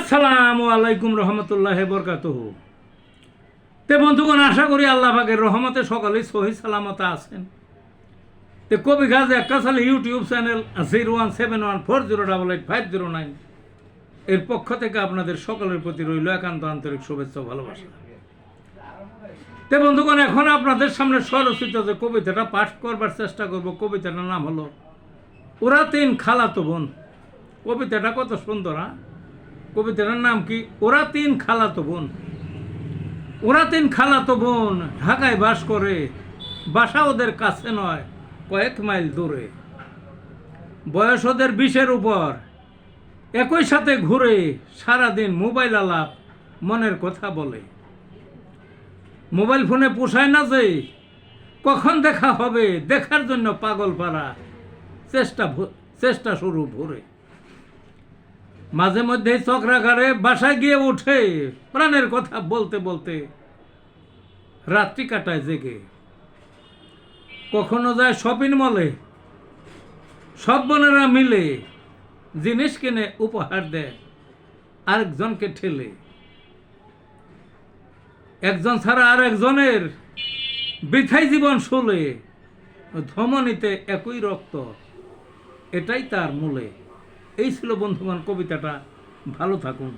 আসসালামু আলাইকুম রহমতুল্লাহ বরকাতুহু। তে বন্ধুগণ, আশা করি আল্লাহ পাকের রহমতে সকলেই সহি সালামত আছেন। তে কবি গাজী আক্কাস আলী ইউটিউব চ্যানেল 017140885009 এর পক্ষ থেকে আপনাদের সকলের প্রতি রইল একান্ত আন্তরিক শুভেচ্ছা ও ভালোবাসা। তে বন্ধুগণ, এখন আপনাদের সামনে স্বরচিত যে কবিতাটা পাঠ করবার চেষ্টা করব, কবিতাটার নাম হলো ওরা তিন খালাতো বোন। কবিতাটা কত সুন্দর। কবিতাটার নাম কি? ওরা তিন খালাতো বোন। ওরা তিন খালাতো বোন ঢাকায় বাস করে, বাসা ওদের কাছে নয়, কয়েক মাইল দূরে। বয়স ওদের 20-এর উপর, একই সাথে ঘুরে, সারাদিন মোবাইল আলাপ, মনের কথা বলে। মোবাইল ফোনে পোষায় না যে কখন দেখা হবে, দেখার জন্য পাগল পাড়া, চেষ্টা শুরু ভোরে। মাঝে মধ্যে চক্রাকারে বাসায় গিয়ে উঠে, প্রাণের কথা বলতে বলতে রাত্রি কাটায় জেগে। কখনো যায় শপিং মলে, সব বোনেরা মিলে জিনিস কিনে উপহার দেয় আরেকজনকে ঠেলে। একজন ছাড়া আর একজনের বৃথাই জীবন শুলে, ধমনীতে একই রক্ত, এটাই তার মূলে। এই ছিল বন্ধুগণ কবিতাটা। ভালো থাকুন।